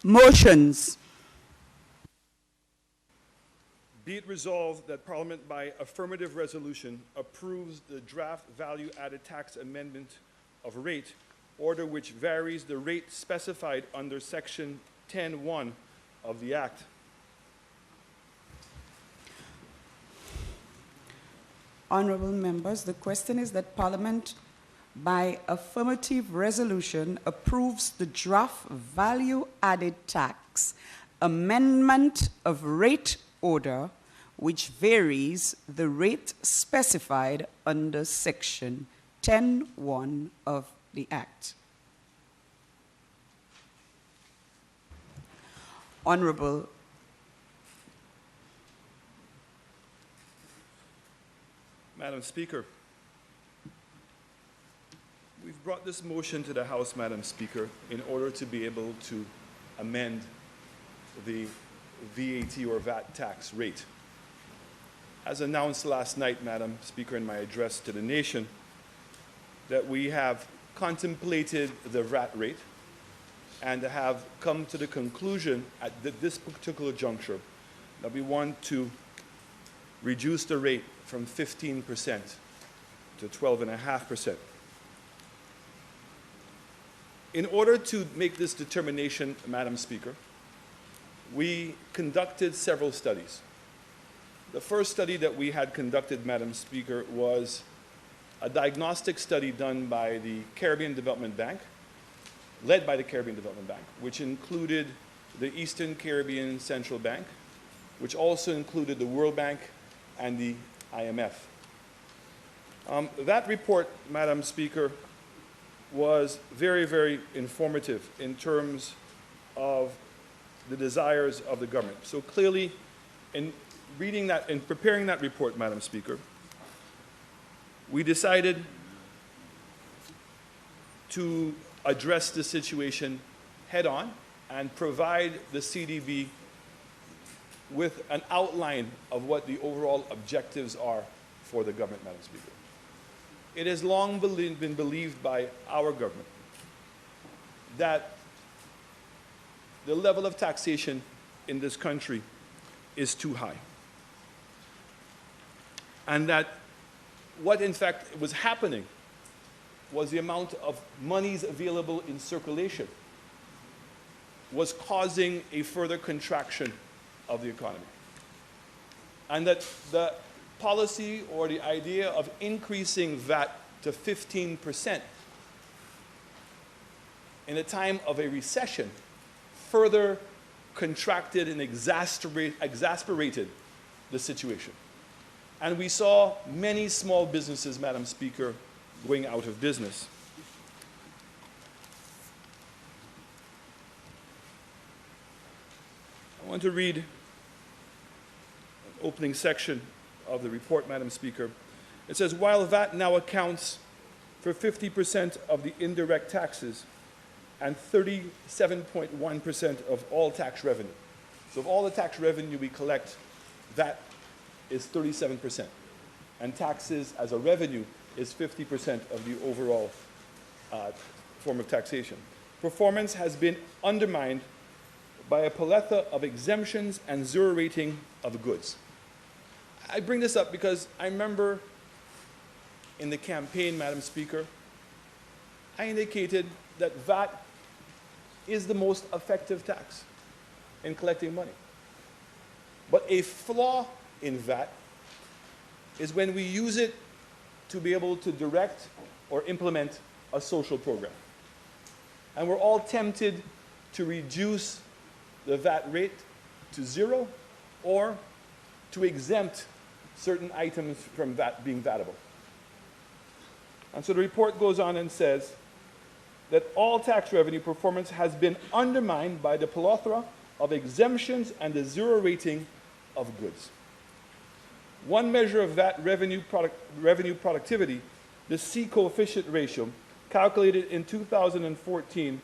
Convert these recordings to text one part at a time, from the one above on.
Motions. Be it resolved that Parliament by affirmative resolution approves the draft value-added tax amendment of rate, order which varies the rate specified under Section 10(1) of the Act. Honourable members, the question is that Parliament by affirmative resolution approves the draft value-added tax amendment of rate order which varies the rate specified under Section 10(1) of the Act. Honourable Madam Speaker, we've brought this motion to the House, Madam Speaker, in order to be able to amend the VAT or VAT tax rate. As announced last night, Madam Speaker, in my address to the nation, that we have contemplated the VAT rate and have come to the conclusion at this particular juncture that we want to reduce the rate from 15% to 12.5%. In order to make this determination, Madam Speaker, we conducted several studies. The first study that we had conducted, Madam Speaker, was a diagnostic study done by the Caribbean Development Bank, led by the Caribbean Development Bank, which included the Eastern Caribbean Central Bank, which also included the World Bank and the IMF. That report, Madam Speaker, was very, very informative in terms of the desires of the government. So clearly, in reading that, in preparing that report, Madam Speaker, we decided to address the situation head-on and provide the CDB with an outline of what the overall objectives are for the government, Madam Speaker. It has long been believed by our government that the level of taxation in this country is too high. And that what in fact was happening was the amount of monies available in circulation was causing a further contraction of the economy. And that the policy or the idea of increasing VAT to 15% in a time of a recession further contracted and exasperated the situation. And we saw many small businesses, Madam Speaker, going out of business. I want to read an opening section of the report, Madam Speaker. It says, while VAT now accounts for 50% of the indirect taxes and 37.1% of all tax revenue. So of all the tax revenue we collect, VAT is 37%. And taxes as a revenue is 50% of the overall form of taxation. Performance has been undermined by a plethora of exemptions and zero rating of goods. I bring this up because I remember in the campaign, Madam Speaker, I indicated that VAT is the most effective tax in collecting money. But a flaw in VAT is when we use it to be able to direct or implement a social program. And we're all tempted to reduce the VAT rate to zero or to exempt certain items from VAT being VATable. And so the report goes on and says that all tax revenue performance has been undermined by the plethora of exemptions and the zero rating of goods. One measure of VAT revenue productivity, the C coefficient ratio, calculated in 2014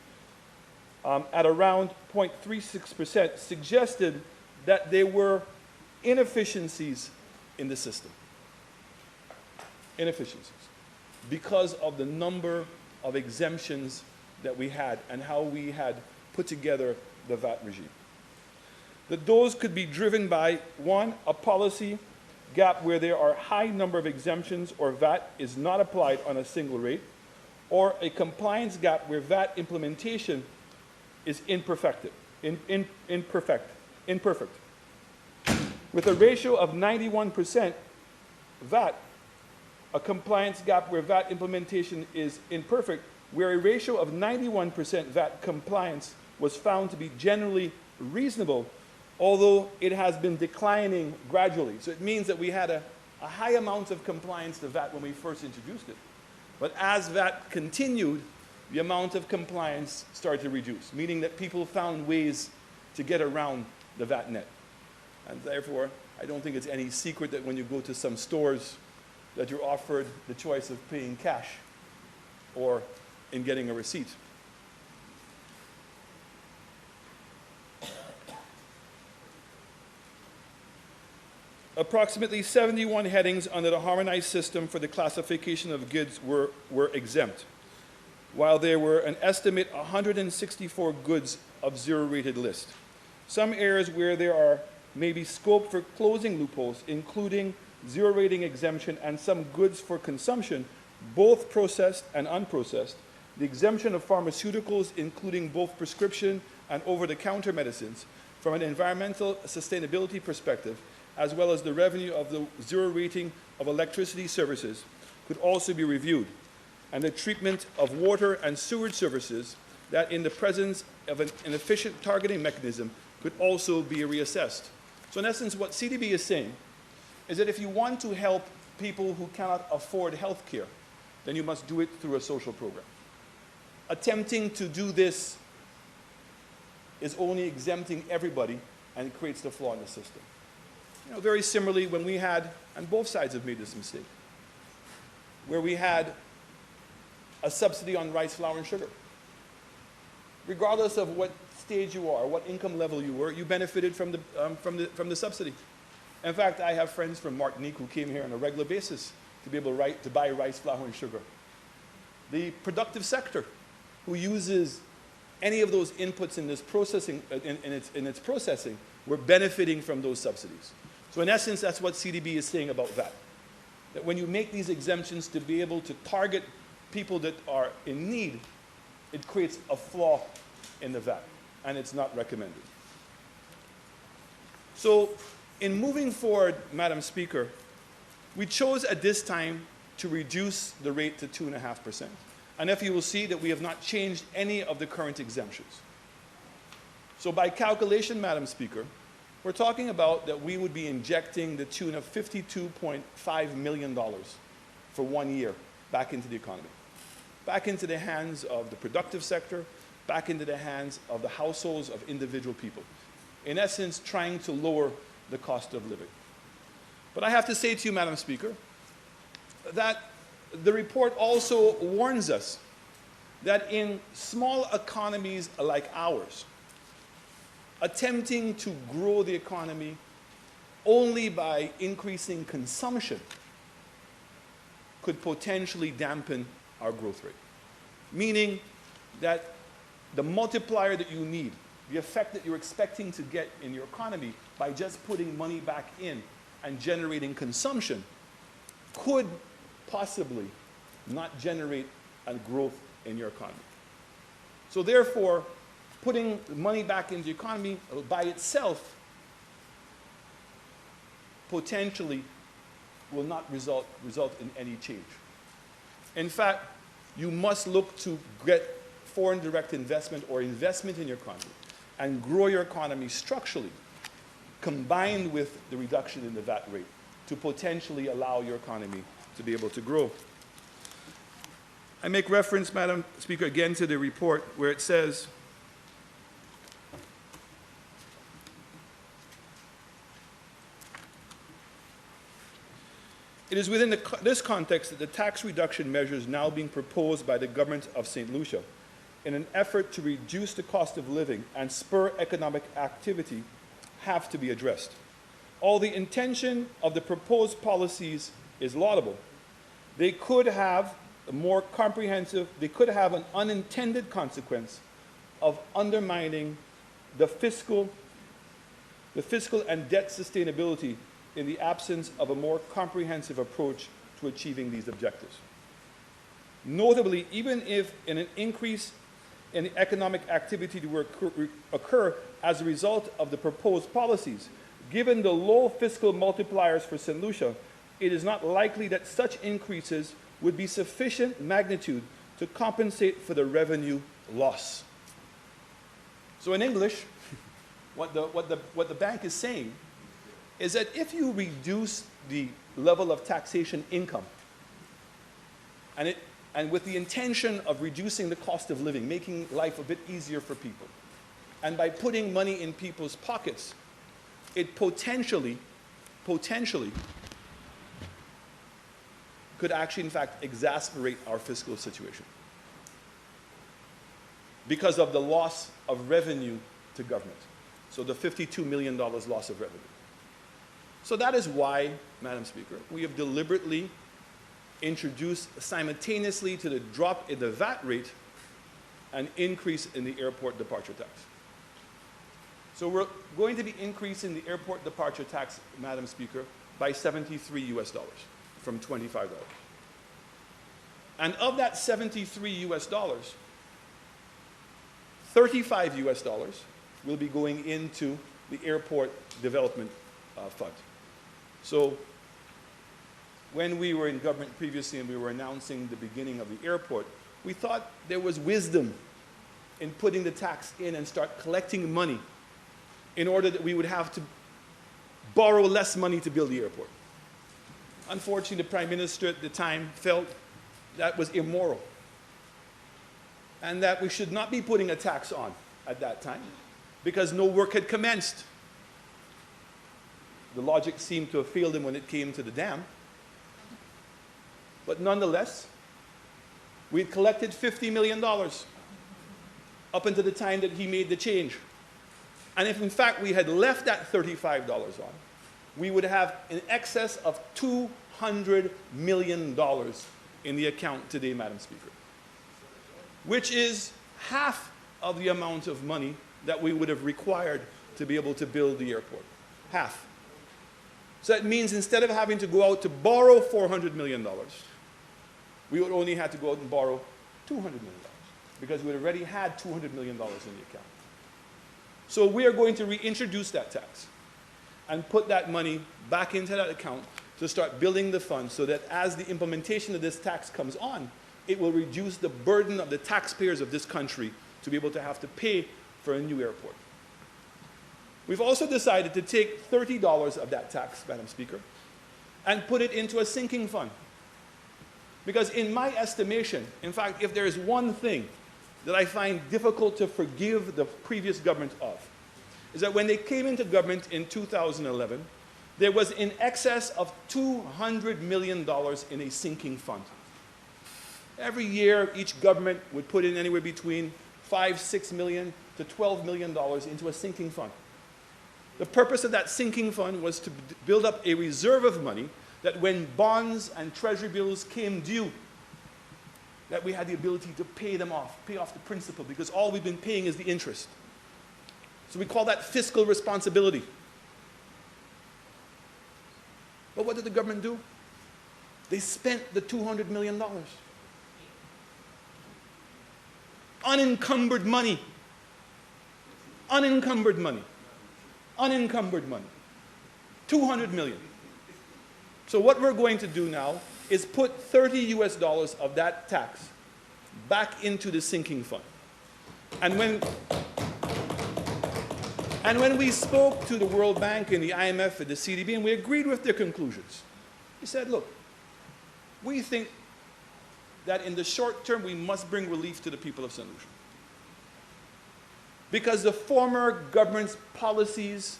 at around 0.36%, suggested that there were inefficiencies in the system. Inefficiencies. Because of the number of exemptions that we had and how we had put together the VAT regime. That those could be driven by, one, a policy gap where there are a high number of exemptions or VAT is not applied on a single rate, or a compliance gap where VAT implementation is imperfect. With a ratio of 91% VAT, a compliance gap where VAT implementation is imperfect, where a ratio of 91% VAT compliance was found to be generally reasonable, although it has been declining gradually. So it means that we had a high amount of compliance to VAT when we first introduced it. But as VAT continued, the amount of compliance started to reduce, meaning that people found ways to get around the VAT net. And therefore, I don't think it's any secret that when you go to some stores, that you're offered the choice of paying cash or in getting a receipt. Approximately 71 headings under the harmonized system for the classification of goods were exempt, while there were an estimate 164 goods of zero-rated list. Some areas where there are maybe scope for closing loopholes, including zero rating exemption and some goods for consumption, both processed and unprocessed, the exemption of pharmaceuticals, including both prescription and over-the-counter medicines, from an environmental sustainability perspective, as well as the revenue of the zero rating of electricity services, could also be reviewed, and the treatment of water and sewage services that in the presence of an efficient targeting mechanism could also be reassessed. So in essence, what CDB is saying is that if you want to help people who cannot afford health care, then you must do it through a social program. Attempting to do this is only exempting everybody, and it creates the flaw in the system. You know, very similarly, when we had, and both sides have made this mistake, where we had a subsidy on rice, flour, and sugar. Regardless of what stage you are, what income level you were, you benefited from the subsidy. In fact, I have friends from Martinique who came here on a regular basis to be able to buy rice, flour, and sugar. The productive sector, who uses any of those inputs in this processing, in its processing, were benefiting from those subsidies. So in essence, that's what CDB is saying about VAT. That when you make these exemptions to be able to target people that are in need, it creates a flaw in the VAT, and it's not recommended. So in moving forward, Madam Speaker, we chose at this time to reduce the rate to 2.5%. And if you will see that we have not changed any of the current exemptions. So by calculation, Madam Speaker, we're talking about that we would be injecting the tune of $52.5 million for 1 year back into the economy, back into the hands of the productive sector, back into the hands of the households of individual people. In essence, trying to lower the cost of living. But I have to say to you, Madam Speaker, that the report also warns us that in small economies like ours, attempting to grow the economy only by increasing consumption could potentially dampen our growth rate. Meaning that the multiplier that you need, the effect that you're expecting to get in your economy by just putting money back in and generating consumption could possibly not generate a growth in your economy. So therefore, putting money back into the economy by itself potentially will not result in any change. In fact, you must look to get foreign direct investment or investment in your economy and grow your economy structurally, combined with the reduction in the VAT rate, to potentially allow your economy to be able to grow. I make reference, Madam Speaker, again to the report where it says, it is within this context that the tax reduction measures now being proposed by the government of St. Lucia in an effort to reduce the cost of living and spur economic activity have to be addressed. All the intention of the proposed policies is laudable. They could have a more comprehensive, they could have an unintended consequence of undermining the fiscal and debt sustainability in the absence of a more comprehensive approach to achieving these objectives. Notably, even if an increase in the economic activity to occur as a result of the proposed policies, given the low fiscal multipliers for St. Lucia, it is not likely that such increases would be sufficient magnitude to compensate for the revenue loss. So in English, what the bank is saying is that if you reduce the level of taxation income, and with the intention of reducing the cost of living, making life a bit easier for people, and by putting money in people's pockets, it potentially could actually, in fact, exacerbate our fiscal situation because of the loss of revenue to government. So the $52 million loss of revenue. So that is why, Madam Speaker, we have deliberately introduced simultaneously to the drop in the VAT rate an increase in the airport departure tax. So we're going to be increasing the airport departure tax, Madam Speaker, by $73 from $25. And of that $73, $35 will be going into the airport development fund. So when we were in government previously and we were announcing the beginning of the airport, we thought there was wisdom in putting the tax in and start collecting money in order that we would have to borrow less money to build the airport. Unfortunately, the Prime Minister at the time felt that was immoral and that we should not be putting a tax on at that time because no work had commenced. The logic seemed to have failed him when it came to the dam. But nonetheless, we had collected $50 million up until the time that he made the change. And if in fact we had left that $35 on, we would have in excess of $200 million in the account today, Madam Speaker, which is half of the amount of money that we would have required to be able to build the airport. Half. So that means instead of having to go out to borrow $400 million, we would only have to go out and borrow $200 million because we already had $200 million in the account. So we are going to reintroduce that tax and put that money back into that account to start building the fund so that as the implementation of this tax comes on, it will reduce the burden of the taxpayers of this country to be able to have to pay for a new airport. We've also decided to take $30 of that tax, Madam Speaker, and put it into a sinking fund. Because in my estimation, in fact, if there is one thing that I find difficult to forgive the previous government of, is that when they came into government in 2011, there was in excess of $200 million in a sinking fund. Every year, each government would put in anywhere between $6 million to $12 million into a sinking fund. The purpose of that sinking fund was to build up a reserve of money that when bonds and treasury bills came due, that we had the ability to pay them off, pay off the principal, because all we've been paying is the interest. So we call that fiscal responsibility. But what did the government do? They spent the $200 million. Unencumbered money. Unencumbered money. Unencumbered money. $200 million. So what we're going to do now is put $30 of that tax back into the sinking fund. And when we spoke to the World Bank and the IMF and the CDB, and we agreed with their conclusions, we said, look, we think that in the short term we must bring relief to the people of St. Lucia. Because the former government's policies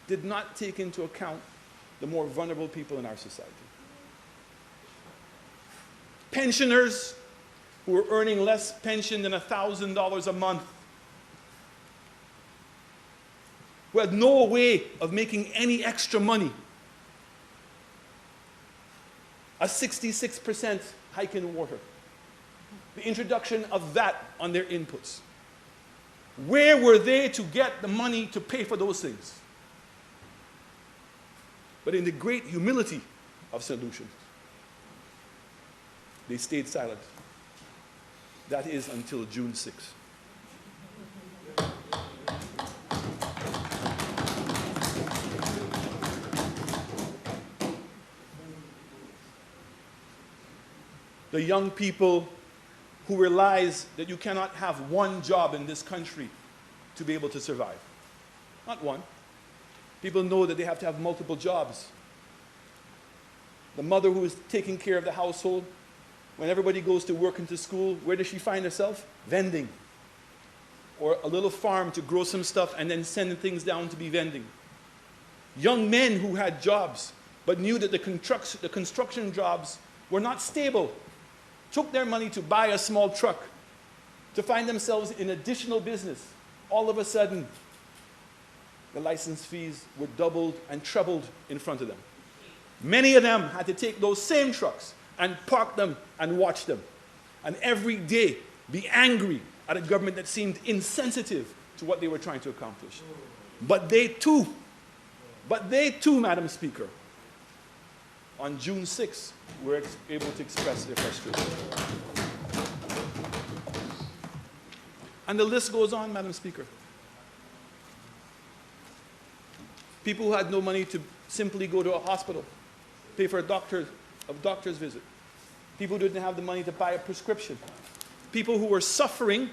did not take into account the more vulnerable people in our society. Pensioners who were earning less pension than $1,000 a month, who had no way of making any extra money. A 66% hike in water. The introduction of VAT on their inputs. Where were they to get the money to pay for those things? But in the great humility of St. Lucia, they stayed silent. That is until June 6th. The young people who realize that you cannot have one job in this country to be able to survive. Not one. People know that they have to have multiple jobs. The mother who is taking care of the household, when everybody goes to work and to school, where does she find herself? Vending. Or a little farm to grow some stuff and then send things down to be vending. Young men who had jobs but knew that the construction jobs were not stable, took their money to buy a small truck, to find themselves in additional business. All of a sudden, the license fees were doubled and trebled in front of them. Many of them had to take those same trucks and park them and watch them. And every day be angry at a government that seemed insensitive to what they were trying to accomplish. But they too, Madam Speaker, on June 6th, were able to express their frustration. And the list goes on, Madam Speaker. People who had no money to simply go to a hospital, pay for a doctor's visit. People who didn't have the money to buy a prescription. People who were suffering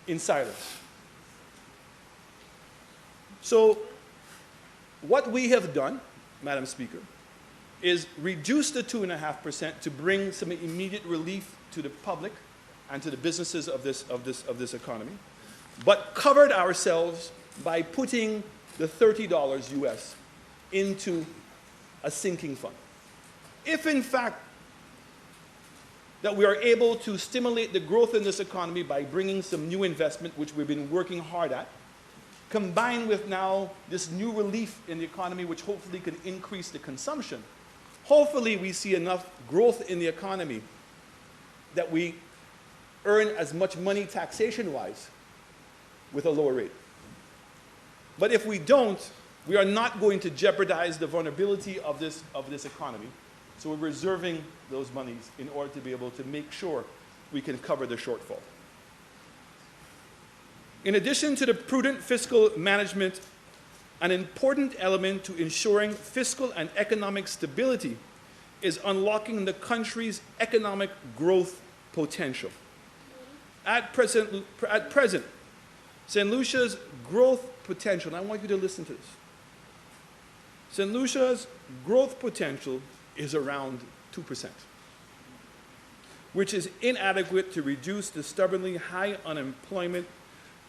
in silence. So, what we have done, Madam Speaker, is reduce the 2.5% to bring some immediate relief to the public and to the businesses of this economy, but covered ourselves by putting the $30 US into a sinking fund. If in fact that we are able to stimulate the growth in this economy by bringing some new investment, which we've been working hard at, combined with now this new relief in the economy, which hopefully can increase the consumption, hopefully we see enough growth in the economy that we earn as much money taxation-wise with a lower rate. But if we don't, we are not going to jeopardize the vulnerability of this economy. So we're reserving those monies in order to be able to make sure we can cover the shortfall. In addition to the prudent fiscal management, an important element to ensuring fiscal and economic stability is unlocking the country's economic growth potential. At present, St. Lucia's growth potential, and I want you to listen to this. St. Lucia's growth potential is around 2%, which is inadequate to reduce the stubbornly high unemployment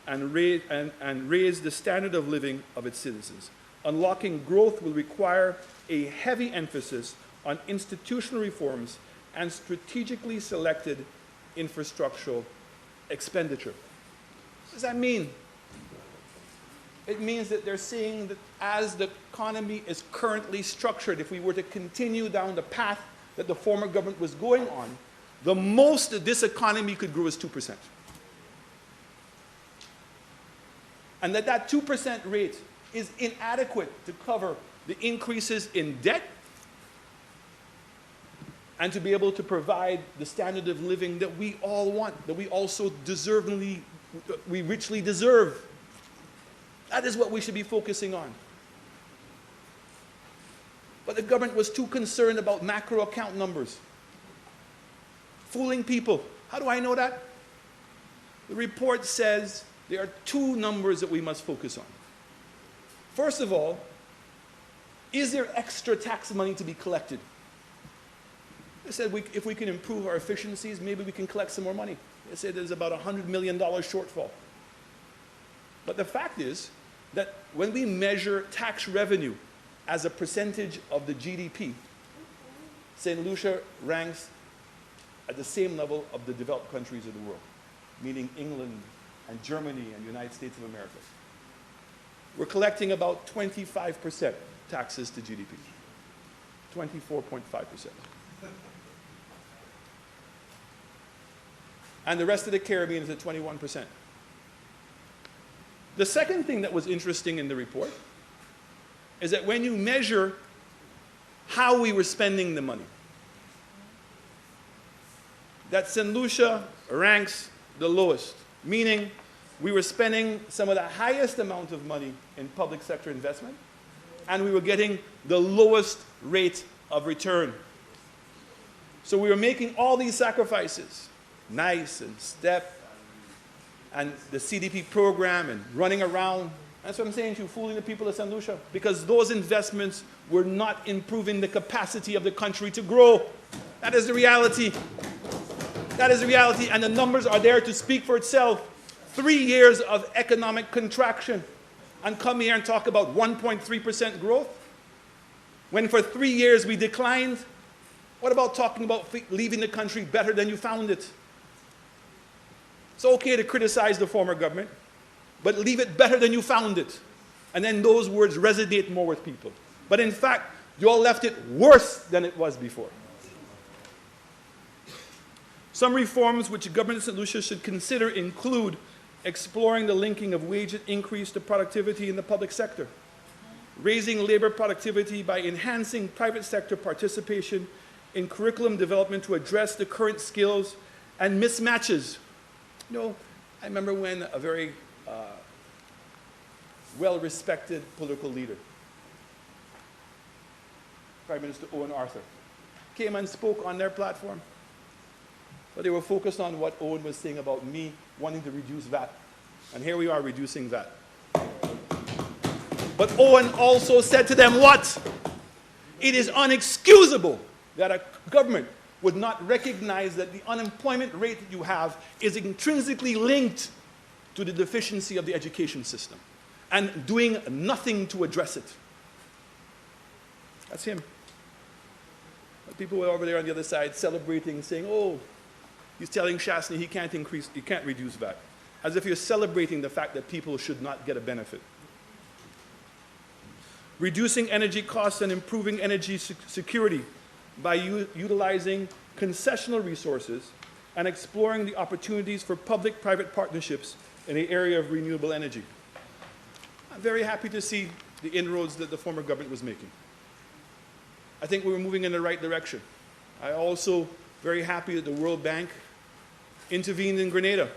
and raise the standard of living of its citizens. Unlocking growth will require a heavy emphasis on institutional reforms and strategically selected infrastructural expenditure. What does that mean? It means that they're saying that as the economy is currently structured, if we were to continue down the path that the former government was going on, the most that this economy could grow is 2%. And that 2% rate is inadequate to cover the increases in debt and to be able to provide the standard of living that we all want, that we also we richly deserve. That is what we should be focusing on. But the government was too concerned about macro account numbers, fooling people. How do I know that? The report says there are two numbers that we must focus on. First of all, is there extra tax money to be collected? They said if we can improve our efficiencies, maybe we can collect some more money. They said there's about a $100 million shortfall. But the fact is that when we measure tax revenue as a percentage of the GDP, St. Lucia ranks at the same level of the developed countries of the world, meaning England and Germany and the United States of America. We're collecting about 25% taxes to GDP, 24.5%. And the rest of the Caribbean is at 21%. The second thing that was interesting in the report is that when you measure how we were spending the money, that St. Lucia ranks the lowest, meaning we were spending some of the highest amount of money in public sector investment, and we were getting the lowest rate of return. So we were making all these sacrifices, NICE and STEP, and the CDP program, and running around. That's what I'm saying to you, fooling the people of St. Lucia, because those investments were not improving the capacity of the country to grow. That is the reality. That is the reality, and the numbers are there to speak for itself. 3 years of economic contraction, and come here and talk about 1.3% growth, when for 3 years we declined. What about talking about leaving the country better than you found it? It's okay to criticize the former government, but leave it better than you found it. And then those words resonate more with people. But in fact, you all left it worse than it was before. Some reforms which the government of St. Lucia should consider include exploring the linking of wage increase to productivity in the public sector, raising labor productivity by enhancing private sector participation in curriculum development to address the current skills and mismatches. You know, I remember when a very well-respected political leader, Prime Minister Owen Arthur, came and spoke on their platform. But they were focused on what Owen was saying about me wanting to reduce VAT. And here we are reducing VAT. But Owen also said to them what? It is unexcusable that a government would not recognize that the unemployment rate that you have is intrinsically linked to the deficiency of the education system and doing nothing to address it. That's him. But people were over there on the other side celebrating, saying, oh, he's telling Chastanet he can't reduce VAT. As if you're celebrating the fact that people should not get a benefit. Reducing energy costs and improving energy security by utilizing concessional resources and exploring the opportunities for public-private partnerships in the area of renewable energy. I'm very happy to see the inroads that the former government was making. I think we were moving in the right direction. I'm also very happy that the World Bank intervened in Grenada.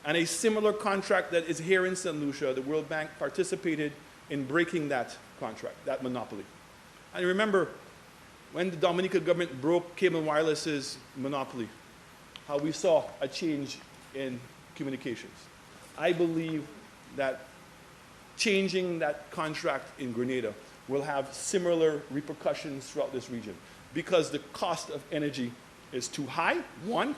And a similar contract that is here in St. Lucia, the World Bank participated in breaking that contract, that monopoly. And remember, when the Dominican government broke Cable and Wireless's monopoly, how we saw a change in communications. I believe that changing that contract in Grenada will have similar repercussions throughout this region because the cost of energy is too high, one.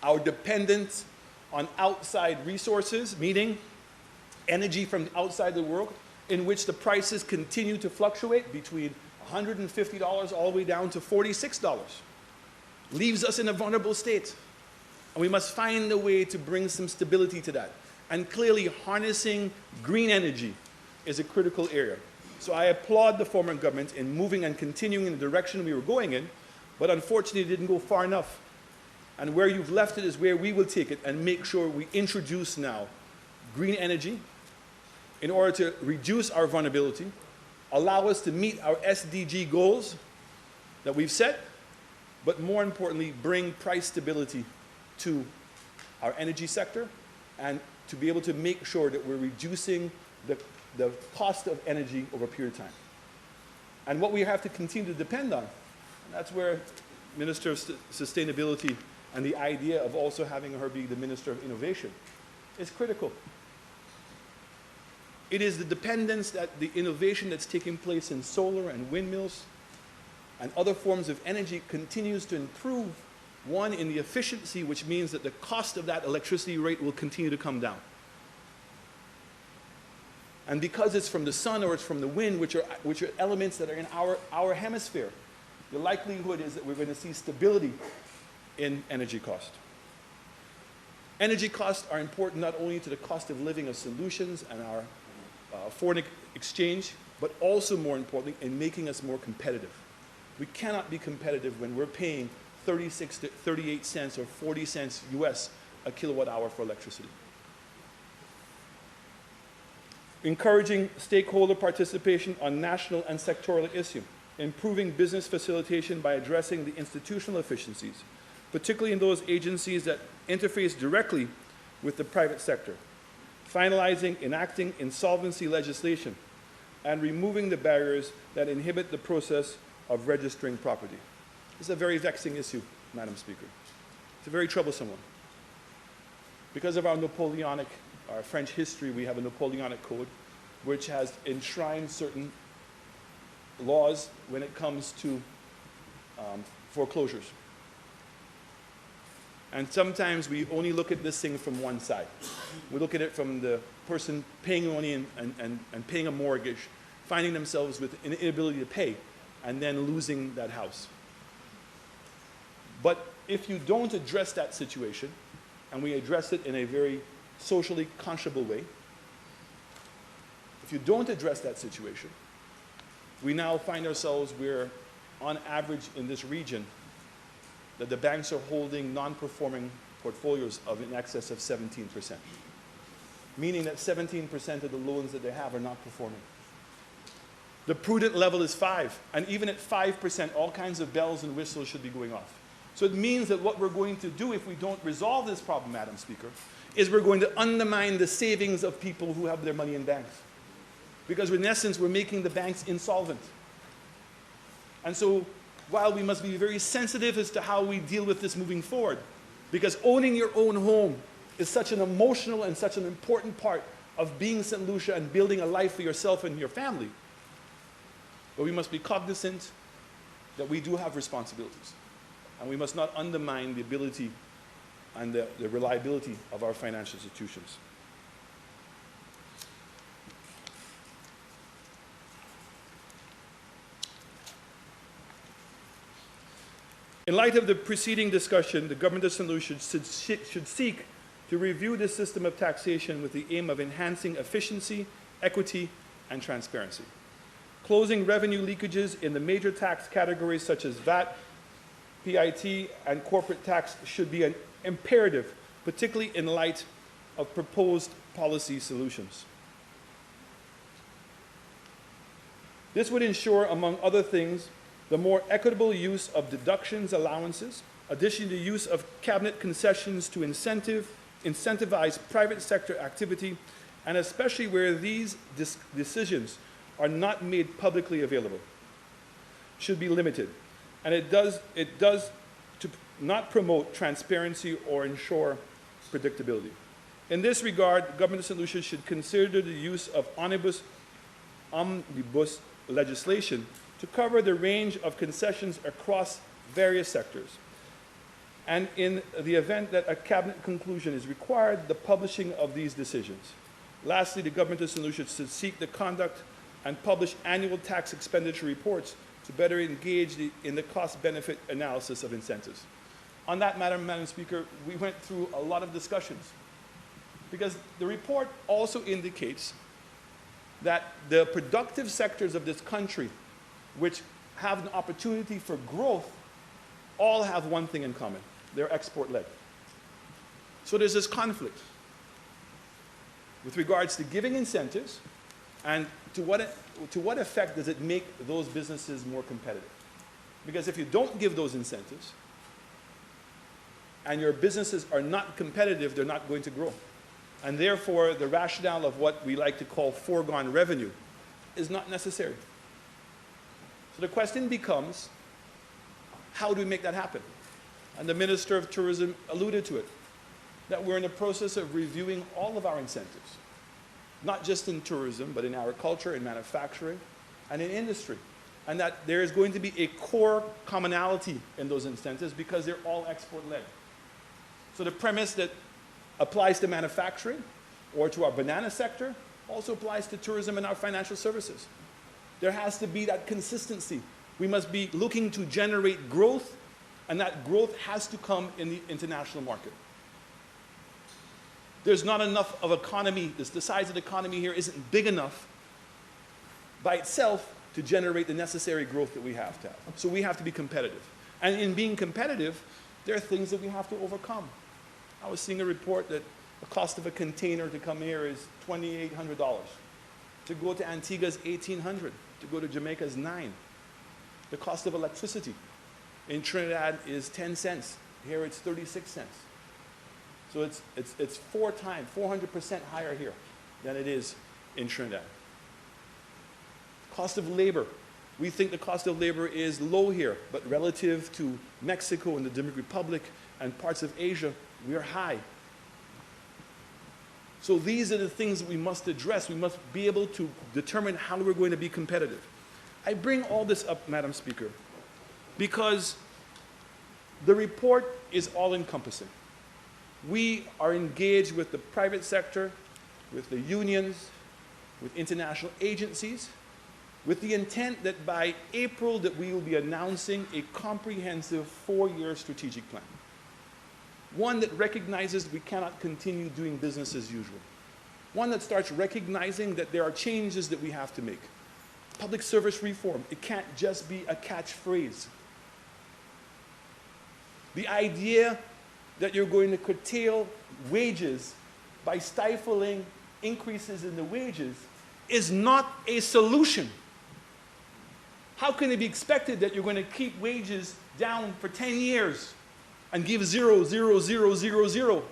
Our dependence on outside resources, meaning energy from outside the world, in which the prices continue to fluctuate between $150 all the way down to $46, leaves us in a vulnerable state. And we must find a way to bring some stability to that. And clearly, harnessing green energy is a critical area. So I applaud the former government in moving and continuing in the direction we were going in, but unfortunately it didn't go far enough. And where you've left it is where we will take it and make sure we introduce now green energy in order to reduce our vulnerability, allow us to meet our SDG goals that we've set, but more importantly, bring price stability to our energy sector and to be able to make sure that we're reducing the cost of energy over a period of time. And what we have to continue to depend on, and that's where Minister of Sustainability and the idea of also having her be the Minister of Innovation is critical. It is the dependence that the innovation that's taking place in solar and windmills and other forms of energy continues to improve, one, in the efficiency, which means that the cost of that electricity rate will continue to come down. And because it's from the sun or it's from the wind, which are elements that are in our hemisphere, the likelihood is that we're going to see stability in energy cost. Energy costs are important not only to the cost of living of solutions and our foreign exchange, but also more importantly in making us more competitive. We cannot be competitive when we're paying 36 to 38 cents or 40 cents US a kilowatt hour for electricity. encouraging stakeholder participation on national and sectoral issues, improving business facilitation by addressing the institutional efficiencies, particularly in those agencies that interface directly with the private sector, finalizing, enacting insolvency legislation, and removing the barriers that inhibit the process of registering property. This is a very vexing issue, Madam Speaker. It's a very troublesome one. Because of our French history, we have a Napoleonic Code which has enshrined certain laws when it comes to foreclosures. And sometimes we only look at this thing from one side. We look at it from the person paying money and paying a mortgage, finding themselves with an inability to pay, and then losing that house. But if you don't address that situation, and we address it in a very socially conscionable way, if you don't address that situation, we now find ourselves where, on average in this region, that the banks are holding non-performing portfolios of in excess of 17%, meaning that 17% of the loans that they have are not performing. The prudent level is 5%, and even at 5%, all kinds of bells and whistles should be going off. So it means that what we're going to do if we don't resolve this problem, Madam Speaker, is we're going to undermine the savings of people who have their money in banks. Because in essence, we're making the banks insolvent. And so while we must be very sensitive as to how we deal with this moving forward, because owning your own home is such an emotional and such an important part of being St. Lucia and building a life for yourself and your family, but we must be cognizant that we do have responsibilities. And we must not undermine the ability and the reliability of our financial institutions. In light of the preceding discussion, the Government of St. Lucia should seek to review the system of taxation with the aim of enhancing efficiency, equity, and transparency. Closing revenue leakages in the major tax categories such as VAT, PIT, and corporate tax should be an imperative, particularly in light of proposed policy solutions. This would ensure, among other things, the more equitable use of deductions allowances, addition to use of cabinet concessions to incentivize private sector activity, and especially where these decisions are not made publicly available, should be limited. And it does to not promote transparency or ensure predictability. In this regard, the Government of St. Lucia should consider the use of omnibus legislation to cover the range of concessions across various sectors. And in the event that a cabinet conclusion is required, the publishing of these decisions. Lastly, the Government of St. Lucia should seek the conduct and publish annual tax expenditure reports to better engage in the cost-benefit analysis of incentives. On that matter, Madam Speaker, we went through a lot of discussions because the report also indicates that the productive sectors of this country, which have an opportunity for growth, all have one thing in common. They're export-led. So there's this conflict with regards to giving incentives and to what effect does it make those businesses more competitive? Because if you don't give those incentives and your businesses are not competitive, they're not going to grow. And therefore, the rationale of what we like to call foregone revenue is not necessary. So the question becomes, how do we make that happen? And the Minister of Tourism alluded to it, that we're in the process of reviewing all of our incentives, not just in tourism, but in agriculture, in manufacturing, and in industry. And that there is going to be a core commonality in those incentives because they're all export-led. So the premise that applies to manufacturing or to our banana sector also applies to tourism and our financial services. There has to be that consistency. We must be looking to generate growth, and that growth has to come in the international market. There's not enough of economy, the size of the economy here isn't big enough by itself to generate the necessary growth that we have to have. So we have to be competitive. And in being competitive, there are things that we have to overcome. I was seeing a report that the cost of a container to come here is $2,800. To go to Antigua is $1,800. To go to Jamaica is $9. The cost of electricity in Trinidad is 10 cents. Here it's 36 cents. So it's 400% higher here than it is in Trinidad. Cost of labor. We think the cost of labor is low here, but relative to Mexico and the Dominican Republic and parts of Asia, we are high. So these are the things that we must address. We must be able to determine how we're going to be competitive. I bring all this up, Madam Speaker, because the report is all-encompassing. We are engaged with the private sector, with the unions, with international agencies, with the intent that by April that we will be announcing a comprehensive 4-year strategic plan. One that recognizes we cannot continue doing business as usual. One that starts recognizing that there are changes that we have to make. Public service reform, it can't just be a catchphrase. The idea that you're going to curtail wages by stifling increases in the wages is not a solution. How can it be expected that you're going to keep wages down for 10 years and give 0, 0, 0, 0, 0?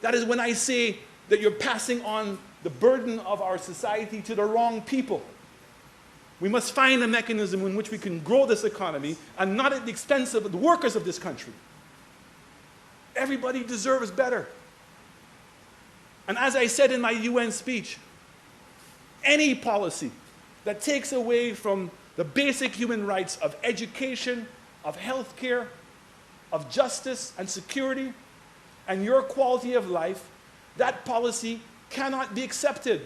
That is when I say that you're passing on the burden of our society to the wrong people. We must find a mechanism in which we can grow this economy and not at the expense of the workers of this country. Everybody deserves better. And as I said in my UN speech, any policy that takes away from the basic human rights of education, of health care, of justice and security, and your quality of life, that policy cannot be accepted.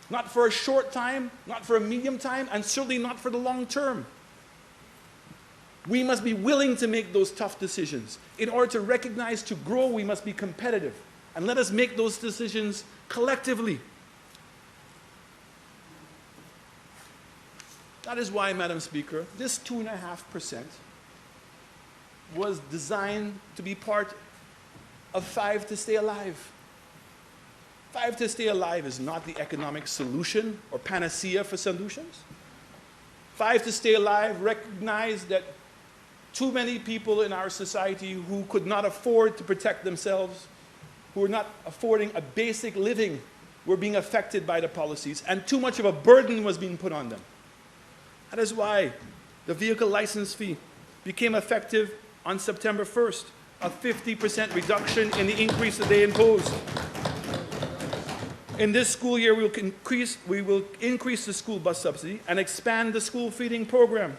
Not for a short time, not for a medium time, and certainly not for the long term. We must be willing to make those tough decisions. In order to recognize, to grow, we must be competitive. And let us make those decisions collectively. That is why, Madam Speaker, this 2.5% was designed to be part of 5 to Stay Alive. 5 to Stay Alive is not the economic solution or panacea for solutions. 5 to Stay Alive recognized that too many people in our society who could not afford to protect themselves, who were not affording a basic living, were being affected by the policies, and too much of a burden was being put on them. That is why the vehicle license fee became effective on September 1st, a 50% reduction in the increase that they imposed. In this school year, we will increase the school bus subsidy and expand the school feeding program.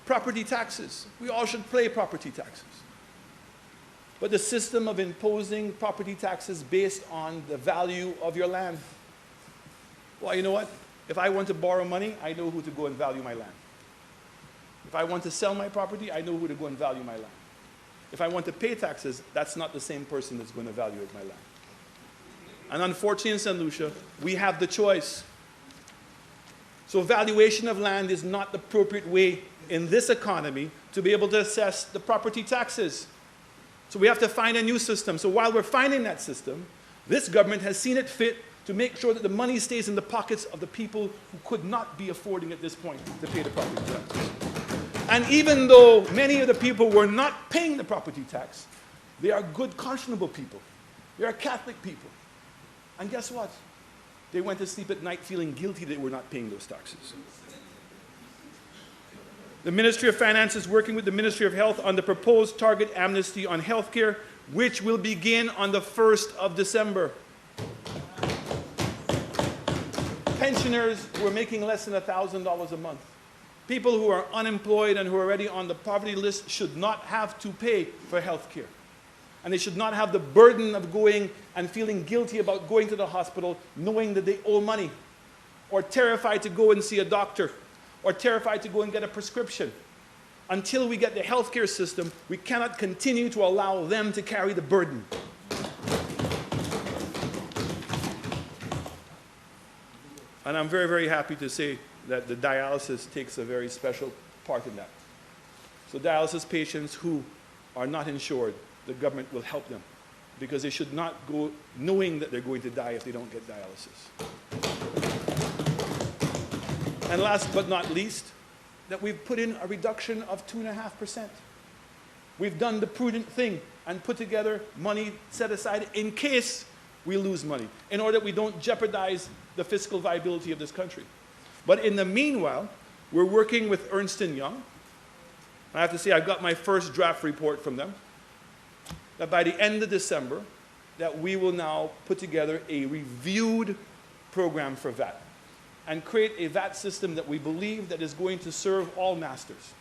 Property taxes. We all should pay property taxes. But the system of imposing property taxes based on the value of your land. Well, you know what? If I want to borrow money, I know who to go and value my land. If I want to sell my property, I know who to go and value my land. If I want to pay taxes, that's not the same person that's going to evaluate my land. And unfortunately in St. Lucia, we have the choice. So valuation of land is not the appropriate way in this economy to be able to assess the property taxes. So we have to find a new system. So while we're finding that system, this government has seen it fit to make sure that the money stays in the pockets of the people who could not be affording at this point to pay the property tax. And even though many of the people were not paying the property tax, they are good, conscionable people. They are Catholic people. And guess what? They went to sleep at night feeling guilty they were not paying those taxes. The Ministry of Finance is working with the Ministry of Health on the proposed target amnesty on health care, which will begin on the 1st of December. Pensioners who are making less than $1,000 a month, people who are unemployed and who are already on the poverty list should not have to pay for health care. And they should not have the burden of going and feeling guilty about going to the hospital knowing that they owe money, or terrified to go and see a doctor, or terrified to go and get a prescription. Until we get the healthcare system, we cannot continue to allow them to carry the burden. And I'm very, very happy to say that the dialysis takes a very special part in that. So dialysis patients who are not insured, the government will help them, because they should not go knowing that they're going to die if they don't get dialysis. And last but not least, that we've put in a reduction of 2.5%. We've done the prudent thing and put together money set aside in case we lose money, in order that we don't jeopardize the fiscal viability of this country. But in the meanwhile, we're working with Ernst & Young. I have to say, I've got my first draft report from them, that by the end of December, that we will now put together a reviewed program for VAT and create a VAT system that we believe that is going to serve all masters,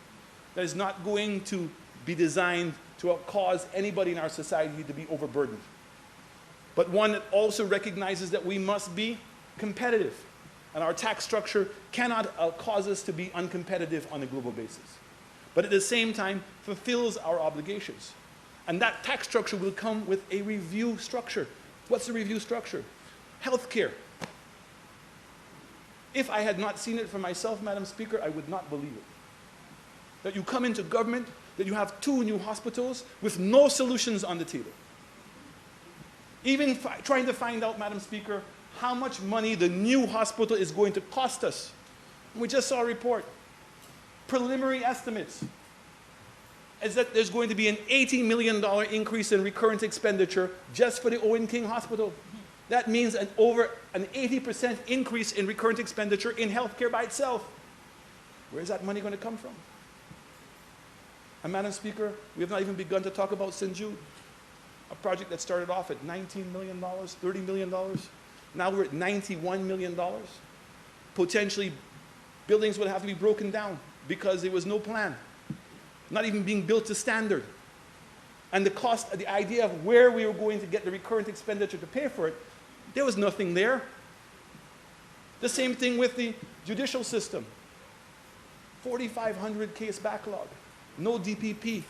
that is not going to be designed to cause anybody in our society to be overburdened, but one that also recognizes that we must be competitive, and our tax structure cannot cause us to be uncompetitive on a global basis, but at the same time fulfills our obligations. And that tax structure will come with a review structure. What's the review structure? Healthcare. If I had not seen it for myself, Madam Speaker, I would not believe it. That you come into government, that you have 2 new hospitals with no solutions on the table. Even trying to find out, Madam Speaker, how much money the new hospital is going to cost us. We just saw a report. Preliminary estimates is that there's going to be an $80 million increase in recurrent expenditure just for the Owen King Hospital. That means over an 80% increase in recurrent expenditure in healthcare by itself. Where is that money going to come from? And Madam Speaker, we have not even begun to talk about St. Jude, a project that started off at $19 million, $30 million. Now we're at $91 million. Potentially, buildings would have to be broken down because there was no plan, not even being built to standard. And the cost, the idea of where we were going to get the recurrent expenditure to pay for it, there was nothing there. The same thing with the judicial system. 4,500 case backlog, no DPP.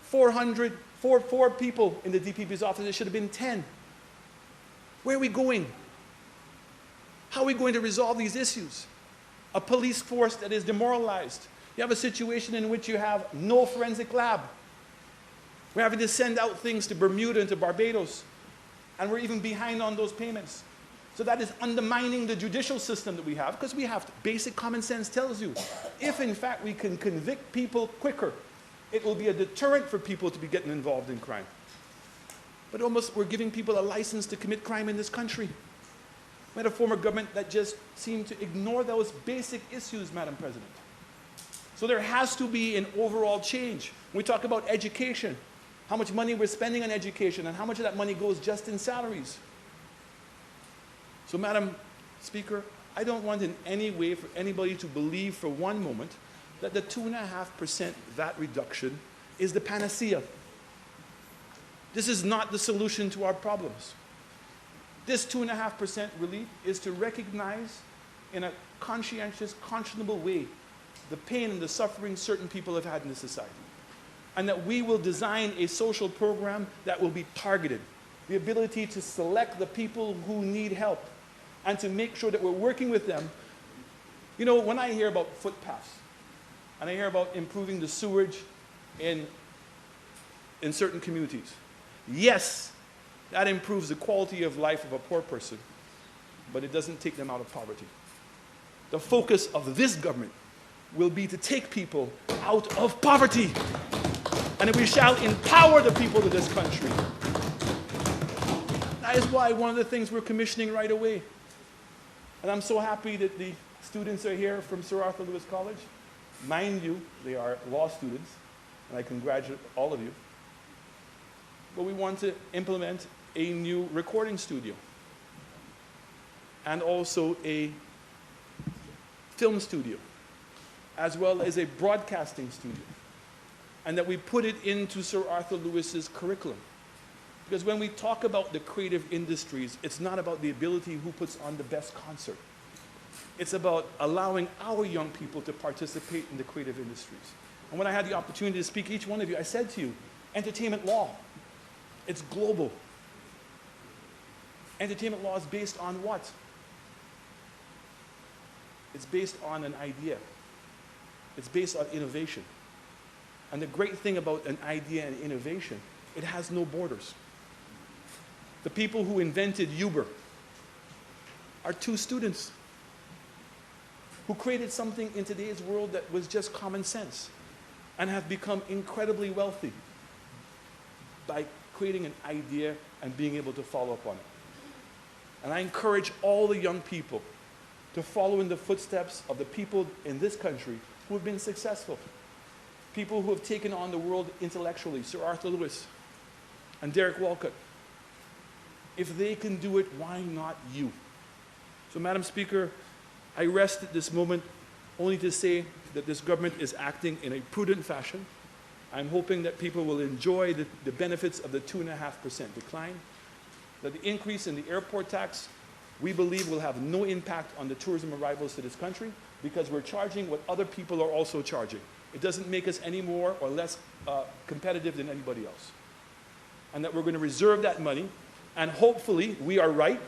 4 people in the DPP's office, it should have been 10. Where are we going? How are we going to resolve these issues? A police force that is demoralized. You have a situation in which you have no forensic lab. We're having to send out things to Bermuda and to Barbados, and we're even behind on those payments. So that is undermining the judicial system that we have, because we have basic common sense tells you, if in fact we can convict people quicker, it will be a deterrent for people to be getting involved in crime. But almost we're giving people a license to commit crime in this country. We had a former government that just seemed to ignore those basic issues, Madam President. So there has to be an overall change. When we talk about education, how much money we're spending on education, and how much of that money goes just in salaries. So, Madam Speaker, I don't want in any way for anybody to believe for one moment that the 2.5% VAT reduction is the panacea. This is not the solution to our problems. This 2.5% relief is to recognize in a conscientious, conscionable way the pain and the suffering certain people have had in this society. And that we will design a social program that will be targeted. The ability to select the people who need help and to make sure that we're working with them. You know, when I hear about footpaths and I hear about improving the sewage in certain communities, yes, that improves the quality of life of a poor person, but it doesn't take them out of poverty. The focus of this government will be to take people out of poverty. And we shall empower the people of this country. That is why one of the things we're commissioning right away. And I'm so happy that the students are here from Sir Arthur Lewis College. Mind you, they are law students, and I congratulate all of you. But we want to implement a new recording studio and also a film studio, as well as a broadcasting studio, and that we put it into Sir Arthur Lewis's curriculum. Because when we talk about the creative industries, it's not about the ability who puts on the best concert. It's about allowing our young people to participate in the creative industries. And when I had the opportunity to speak to each one of you, I said to you, entertainment law, it's global. Entertainment law is based on what? It's based on an idea. It's based on innovation. And the great thing about an idea and innovation, it has no borders. The people who invented Uber are two students who created something in today's world that was just common sense and have become incredibly wealthy by creating an idea and being able to follow up on it. And I encourage all the young people to follow in the footsteps of the people in this country who have been successful. People who have taken on the world intellectually, Sir Arthur Lewis and Derek Walcott. If they can do it, why not you? So, Madam Speaker, I rest at this moment only to say that this government is acting in a prudent fashion. I'm hoping that people will enjoy the benefits of the 2.5% decline, that the increase in the airport tax, we believe, will have no impact on the tourism arrivals to this country because we're charging what other people are also charging. It doesn't make us any more or less competitive than anybody else. And that we're going to reserve that money, and hopefully we are right,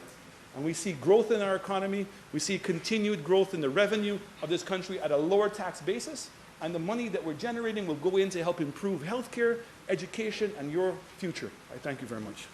and we see growth in our economy, we see continued growth in the revenue of this country at a lower tax basis, and the money that we're generating will go in to help improve healthcare, education, and your future. I thank you very much.